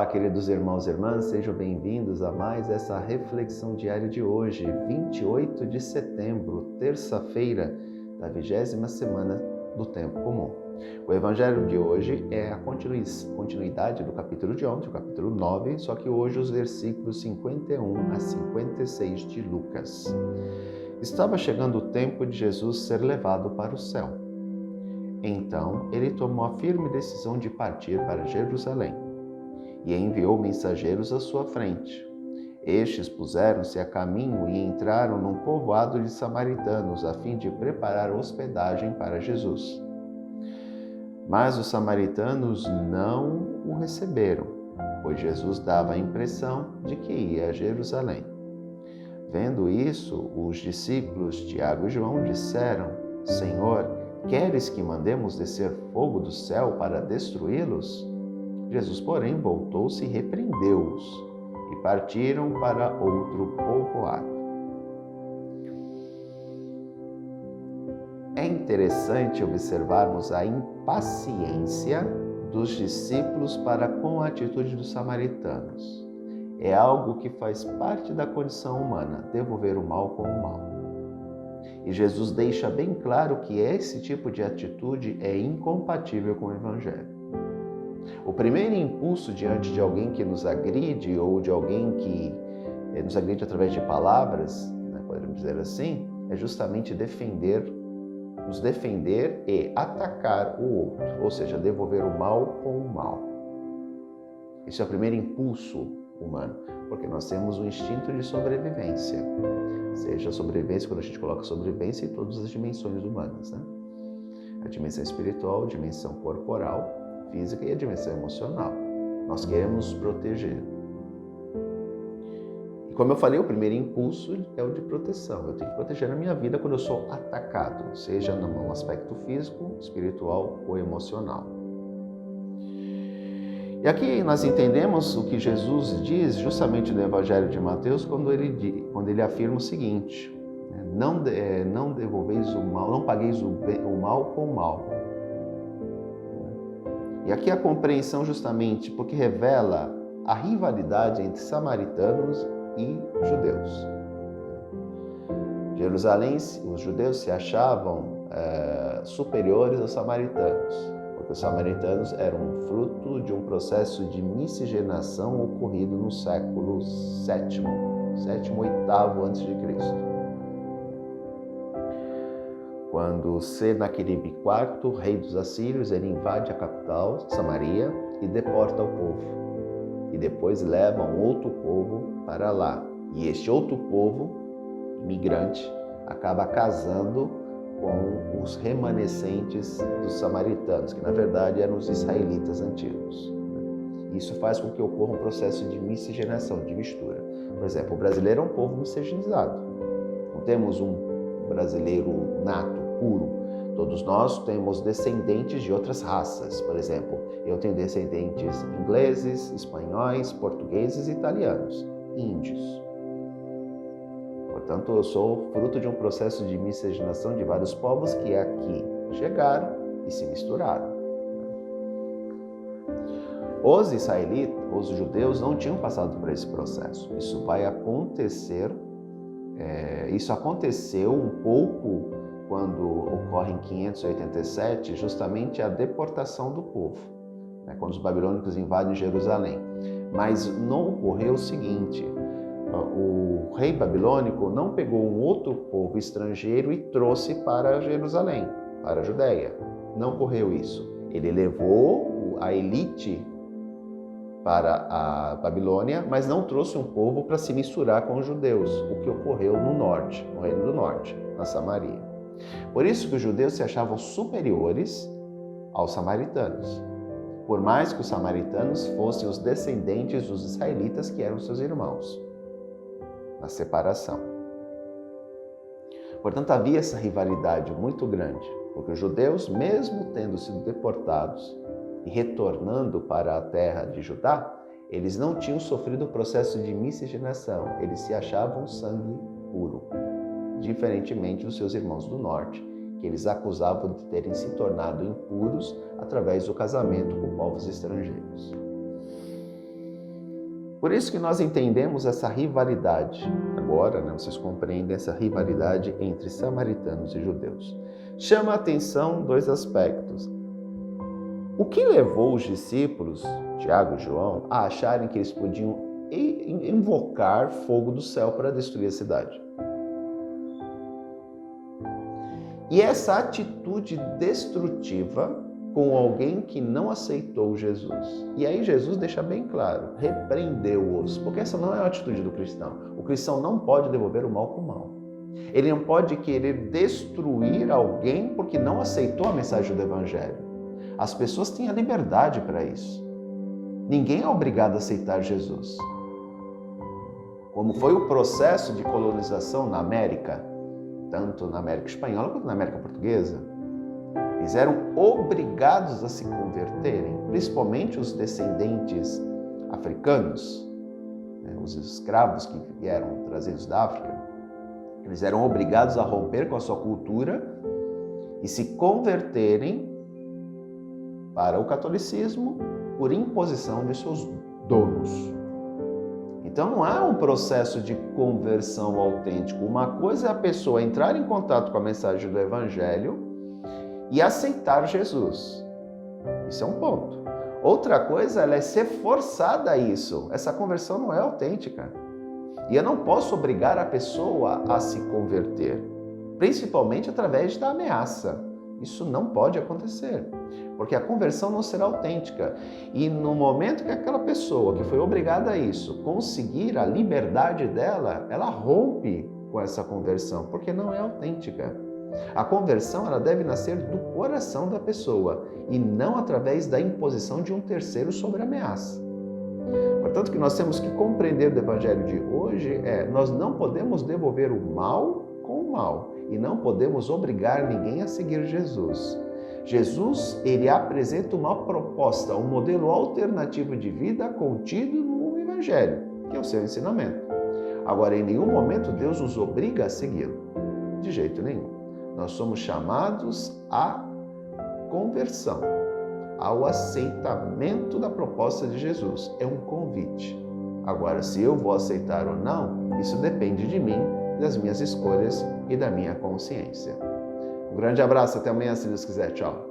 queridos irmãos e irmãs, sejam bem-vindos a mais essa reflexão diária de hoje, 28 de setembro, terça-feira da 20ª semana do Tempo Comum. O Evangelho de hoje é a continuidade do capítulo de ontem, o capítulo 9, só que hoje os versículos 51 a 56 de Lucas. Estava chegando o tempo de Jesus ser levado para o céu. Então, ele tomou a firme decisão de partir para Jerusalém e enviou mensageiros à sua frente. Estes puseram-se a caminho e entraram num povoado de samaritanos, a fim de preparar hospedagem para Jesus. Mas os samaritanos não o receberam, pois Jesus dava a impressão de que ia a Jerusalém. Vendo isso, os discípulos Tiago e João disseram: Senhor, queres que mandemos descer fogo do céu para destruí-los? Jesus, porém, voltou-se e repreendeu-os, e partiram para outro povoado. É interessante observarmos a impaciência dos discípulos para com a atitude dos samaritanos. É algo que faz parte da condição humana, devolver o mal com o mal. E Jesus deixa bem claro que esse tipo de atitude é incompatível com o Evangelho. O primeiro impulso diante de alguém que nos agride ou de alguém que nos agride através de palavras, podemos dizer assim, é justamente nos defender e atacar o outro, ou seja, devolver o mal com o mal. Esse é o primeiro impulso humano, porque nós temos um instinto de sobrevivência, seja a sobrevivência, quando a gente coloca sobrevivência em todas as dimensões humanas, A dimensão espiritual, a dimensão corporal, física e a dimensão emocional. Nós queremos proteger. E como eu falei, o primeiro impulso é o de proteção. Eu tenho que proteger a minha vida quando eu sou atacado, seja no aspecto físico, espiritual ou emocional. E aqui nós entendemos o que Jesus diz justamente no Evangelho de Mateus quando ele afirma o seguinte: não devolveis o mal, não pagueis o mal com o mal. E aqui a compreensão justamente porque revela a rivalidade entre samaritanos e judeus. Jerusalém, os judeus se achavam superiores aos samaritanos, porque os samaritanos eram fruto de um processo de miscigenação ocorrido no século VII, 8º a.C. Quando Senaqueribe IV, rei dos assírios, ele invade a capital, Samaria, e deporta o povo. E depois leva um outro povo para lá. E este outro povo, imigrante, acaba casando com os remanescentes dos samaritanos, que na verdade eram os israelitas antigos. Isso faz com que ocorra um processo de miscigenação, de mistura. Por exemplo, o brasileiro é um povo miscigenado. Não temos um brasileiro nato, puro. Todos nós temos descendentes de outras raças. Por exemplo, eu tenho descendentes ingleses, espanhóis, portugueses, italianos, índios. Portanto, eu sou fruto de um processo de miscigenação de vários povos que aqui chegaram e se misturaram. Os israelitas, os judeus, não tinham passado por esse processo. Isso vai acontecer. Isso aconteceu um pouco quando ocorre em 587, justamente a deportação do povo, quando os babilônicos invadem Jerusalém. Mas não ocorreu o seguinte: o rei babilônico não pegou um outro povo estrangeiro e trouxe para Jerusalém, para a Judéia. Não ocorreu isso. Ele levou a elite para a Babilônia, mas não trouxe um povo para se misturar com os judeus, o que ocorreu no norte, no Reino do Norte, na Samaria. Por isso que os judeus se achavam superiores aos samaritanos, por mais que os samaritanos fossem os descendentes dos israelitas, que eram seus irmãos, na separação. Portanto, havia essa rivalidade muito grande, porque os judeus, mesmo tendo sido deportados e retornando para a terra de Judá, eles não tinham sofrido o processo de miscigenação, eles se achavam sangue puro, diferentemente dos seus irmãos do norte, que eles acusavam de terem se tornado impuros através do casamento com povos estrangeiros. Por isso que nós entendemos essa rivalidade. Agora, vocês compreendem essa rivalidade entre samaritanos e judeus. Chama a atenção dois aspectos. O que levou os discípulos, Tiago e João, a acharem que eles podiam invocar fogo do céu para destruir a cidade? E essa atitude destrutiva com alguém que não aceitou Jesus. E aí Jesus deixa bem claro, repreendeu-os, porque essa não é a atitude do cristão. O cristão não pode devolver o mal com o mal. Ele não pode querer destruir alguém porque não aceitou a mensagem do Evangelho. As pessoas têm a liberdade para isso. Ninguém é obrigado a aceitar Jesus. Como foi o processo de colonização na América, tanto na América Espanhola quanto na América Portuguesa, eles eram obrigados a se converterem, principalmente os descendentes africanos, os escravos que vieram trazidos da África. Eles eram obrigados a romper com a sua cultura e se converterem para o catolicismo por imposição de seus donos. Então não há um processo de conversão autêntico. Uma coisa é a pessoa entrar em contato com a mensagem do Evangelho e aceitar Jesus. Isso é um ponto. Outra coisa ela é ser forçada a isso. Essa conversão não é autêntica. E eu não posso obrigar a pessoa a se converter, principalmente através da ameaça. Isso não pode acontecer, porque a conversão não será autêntica. E no momento que aquela pessoa que foi obrigada a isso conseguir a liberdade dela, ela rompe com essa conversão, porque não é autêntica. A conversão ela deve nascer do coração da pessoa e não através da imposição de um terceiro sobre a ameaça. Portanto, o que nós temos que compreender do Evangelho de hoje nós não podemos devolver o mal com o mal e não podemos obrigar ninguém a seguir Jesus. Jesus, ele apresenta uma proposta, um modelo alternativo de vida contido no Evangelho, que é o seu ensinamento. Agora, em nenhum momento Deus nos obriga a segui-lo, de jeito nenhum. Nós somos chamados à conversão, ao aceitamento da proposta de Jesus. É um convite. Agora, se eu vou aceitar ou não, isso depende de mim, das minhas escolhas e da minha consciência. Um grande abraço, até amanhã, se Deus quiser. Tchau.